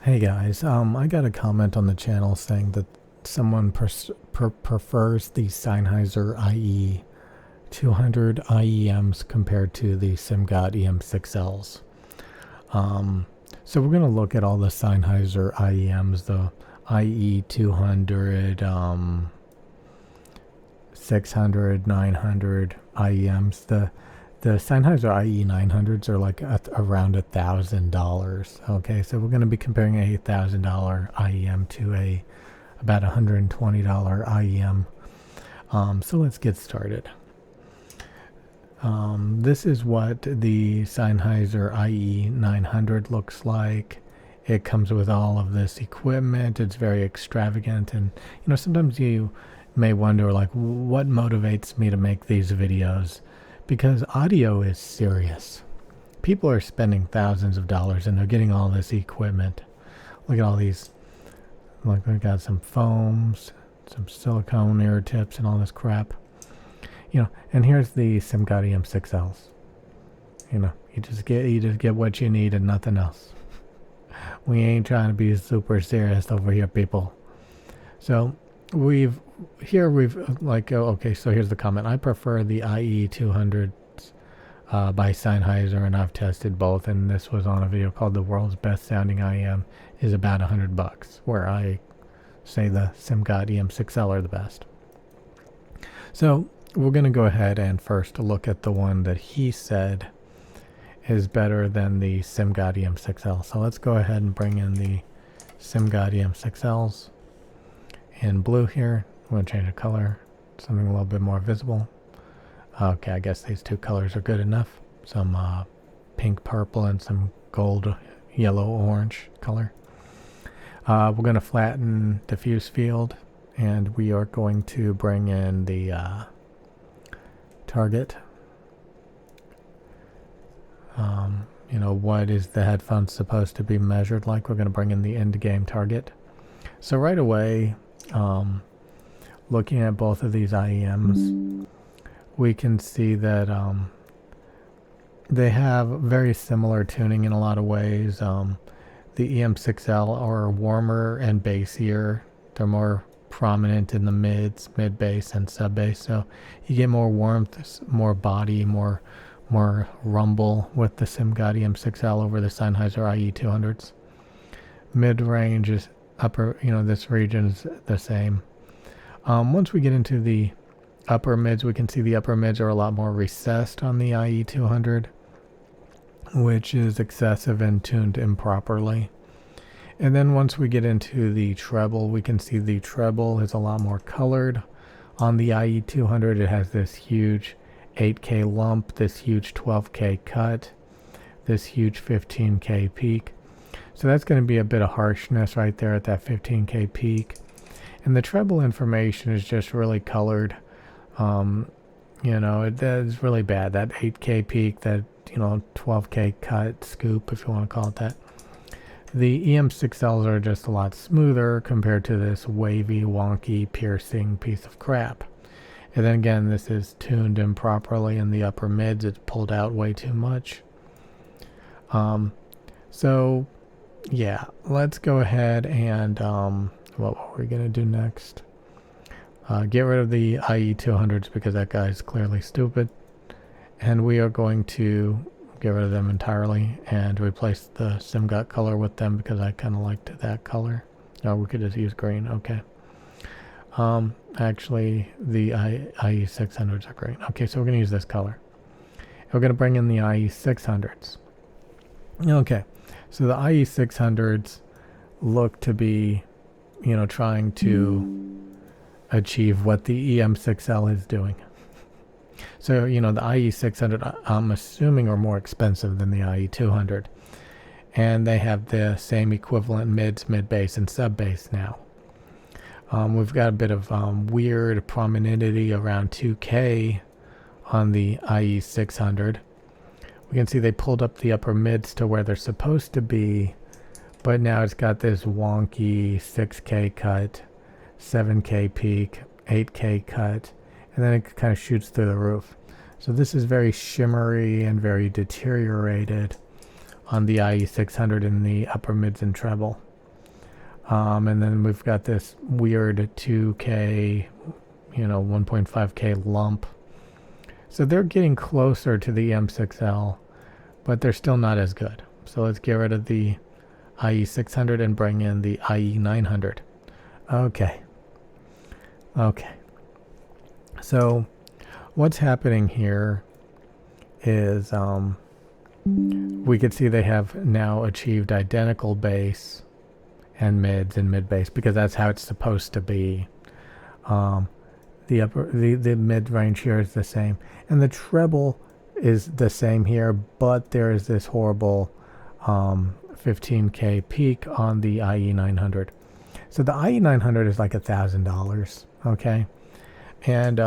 Hey guys, I got a comment on the channel saying that someone prefers the Sennheiser IE200 IEMs compared to the Simgot EM6Ls. So we're going to look at all the Sennheiser IEMs, the IE200, 600, 900 IEMs. The Sennheiser IE900s are like around $1,000. Okay, so we're going to be comparing a $1,000 IEM to about $120 IEM. So let's get started. This is what the Sennheiser IE900 looks like. It comes with all of this equipment. It's very extravagant, and sometimes you may wonder, like, what motivates me to make these videos? Because audio is serious. People are spending thousands of dollars and they're getting all this equipment. Look at all these. Look, we got some foams, some silicone ear tips, and all this crap. And here's the Simgot EM6Ls. You just get what you need and nothing else. We ain't trying to be super serious over here, people. So we've okay, so here's the comment. I prefer the IE200 by Sennheiser, and I've tested both, and this was on a video called The World's Best Sounding IEM is about $100, where I say the Simgot EM6L are the best. So we're going to go ahead and first look at the one that he said is better than the Simgot EM6L. So let's go ahead and bring in the Simgot EM6Ls in blue here. I'm going to change the color, something a little bit more visible. Okay, I guess these two colors are good enough. Some pink purple and some gold yellow orange color. We're going to flatten diffuse field, and we are going to bring in the target. What is the headphones supposed to be measured like? We're going to bring in the end game target. So right away, looking at both of these IEMs, we can see that they have very similar tuning in a lot of ways. The EM6L are warmer and bassier. They're more prominent in the mids, mid bass and sub bass. So you get more warmth, more body, more rumble with the Simgot EM6L over the Sennheiser IE200s. Mid range is upper, this region is the same. Once we get into the upper mids, we can see the upper mids are a lot more recessed on the IE200, which is excessive and tuned improperly. And then once we get into the treble, we can see the treble is a lot more colored. On the IE200, it has this huge 8K lump, this huge 12K cut, this huge 15K peak. So that's going to be a bit of harshness right there at that 15K peak. And the treble information is just really colored. It is really bad. That 8K peak, that 12K cut scoop, if you want to call it that. The EM6Ls are just a lot smoother compared to this wavy, wonky, piercing piece of crap. And then again, this is tuned improperly in the upper mids. It's pulled out way too much. So yeah, let's go ahead and what were we gonna do next? Get rid of the IE200s because that guy's clearly stupid, and we are going to get rid of them entirely and replace the Simgot color with them because I kind of liked that color. No, we could just use green. Okay. Actually, the IE600s are green. Okay, so we're going to use this color. We're going to bring in the IE600s. Okay, so the IE600s look to be, trying to achieve what the EM6L is doing. So, the IE600, I'm assuming, are more expensive than the IE200. And they have the same equivalent mids, mid-bass, and sub-bass now. We've got a bit of weird prominentity around 2K on the IE600. We can see they pulled up the upper mids to where they're supposed to be, but now it's got this wonky 6K cut, 7K peak, 8K cut, and then it kind of shoots through the roof. So this is very shimmery and very deteriorated on the IE600 in the upper mids and treble. And then we've got this weird 2K, 1.5K lump. So they're getting closer to the EM6L, but they're still not as good. So let's get rid of the IE600 and bring in the IE900. Okay. So what's happening here is we could see they have now achieved identical bass and mids and mid bass, because that's how it's supposed to be. The mid range here is the same, and the treble is the same here, but there is this horrible 15K peak on the IE900. So the IE900 is like $1,000, okay? And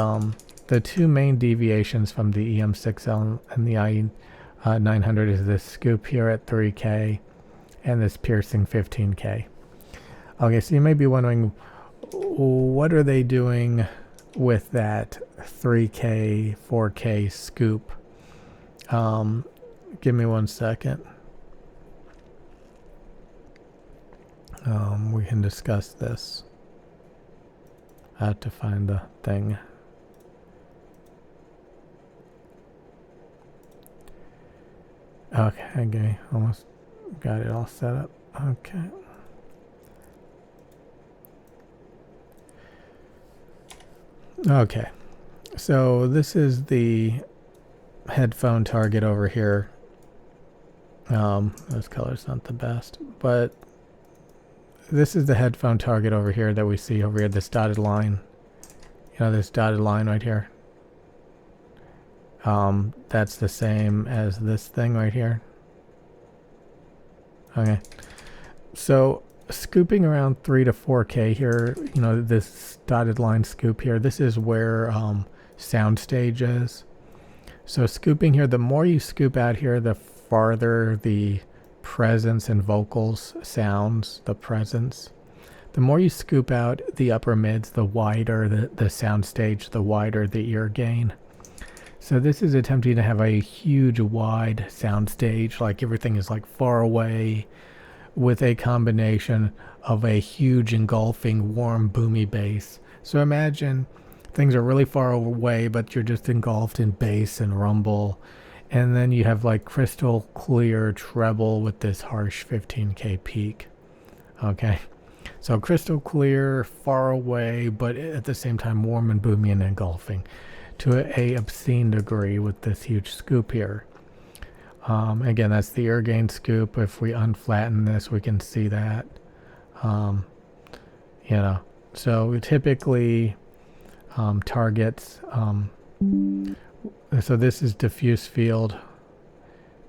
the two main deviations from the EM6L and the IE900 is this scoop here at 3K and this piercing 15K. Okay, so you may be wondering, what are they doing with that 3K, 4K scoop? Give me 1 second. We can discuss this. I have to find the thing. Okay, almost got it all set up. Okay. Okay, so this is the headphone target over here. This color's not the best, but this is the headphone target over here that we see over here, this dotted line. This dotted line right here. That's the same as this thing right here. Okay, so scooping around 3 to 4K here, this dotted line scoop here, this is where soundstage is. So scooping here, the more you scoop out here, the farther the presence and vocals sounds, the presence. The more you scoop out the upper mids, the wider the soundstage, the wider the ear gain. So this is attempting to have a huge wide soundstage, like everything is like far away, with a combination of a huge engulfing warm boomy bass. So imagine things are really far away, but you're just engulfed in bass and rumble, and then you have like crystal clear treble with this harsh 15K peak. Okay, so crystal clear, far away, but at the same time warm and boomy and engulfing to a obscene degree with this huge scoop here. Again, that's the ear gain scoop. If we unflatten this, we can see that. So we typically targets. So this is diffuse field.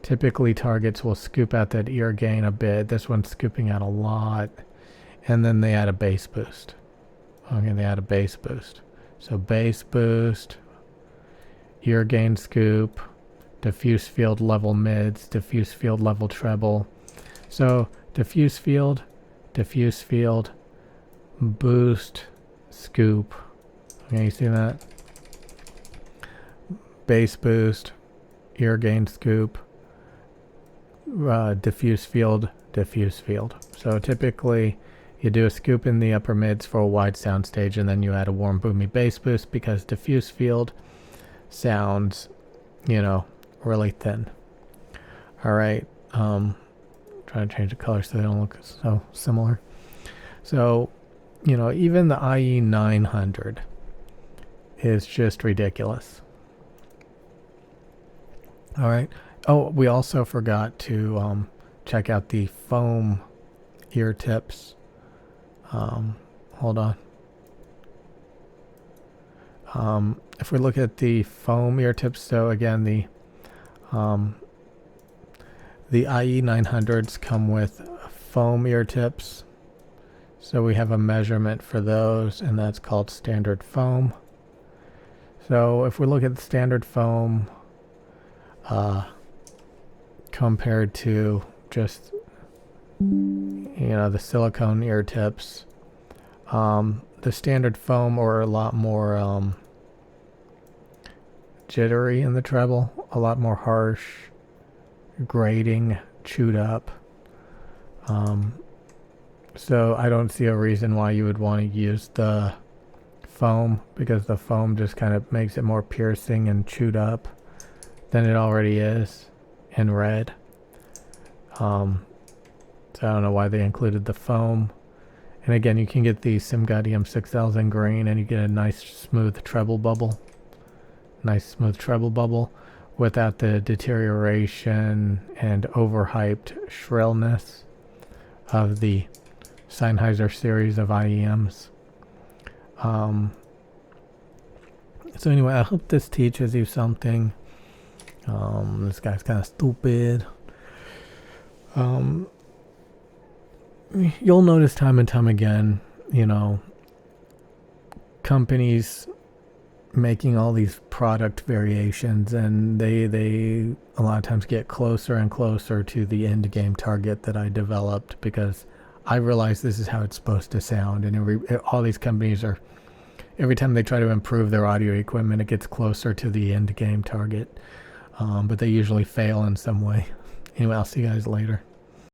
Typically targets will scoop out that ear gain a bit. This one's scooping out a lot. And then they add a bass boost. Okay, they add a bass boost. So bass boost, ear gain scoop, diffuse field level mids, diffuse field level treble. So diffuse field, boost, scoop. Okay, you see that? Bass boost, ear gain scoop, diffuse field. So typically you do a scoop in the upper mids for a wide sound stage, and then you add a warm boomy bass boost, because diffuse field sounds, really thin. All right, trying to change the color so they don't look so similar. So, even the IE900 is just ridiculous. All right. Oh, we also forgot to check out the foam ear tips. Hold on. If we look at the foam ear tips, so again, the IE900s come with foam ear tips. So we have a measurement for those, and that's called standard foam. So if we look at the standard foam compared to just the silicone ear tips, the standard foam are a lot more jittery in the treble, a lot more harsh, grating, chewed up. So I don't see a reason why you would want to use the foam, because the foam just kind of makes it more piercing and chewed up than it already is in red. So I don't know why they included the foam. And again, you can get the Simgot EM6Ls in green, and you get a nice smooth treble bubble. Without the deterioration and overhyped shrillness of the Sennheiser series of IEMs. So anyway, I hope this teaches you something. This guy's kind of stupid. You'll notice time and time again, companies making all these product variations, and they a lot of times get closer and closer to the end game target that I developed, because I realize this is how it's supposed to sound, and all these companies are, every time they try to improve their audio equipment, it gets closer to the end game target, but they usually fail in some way. Anyway, I'll see you guys later.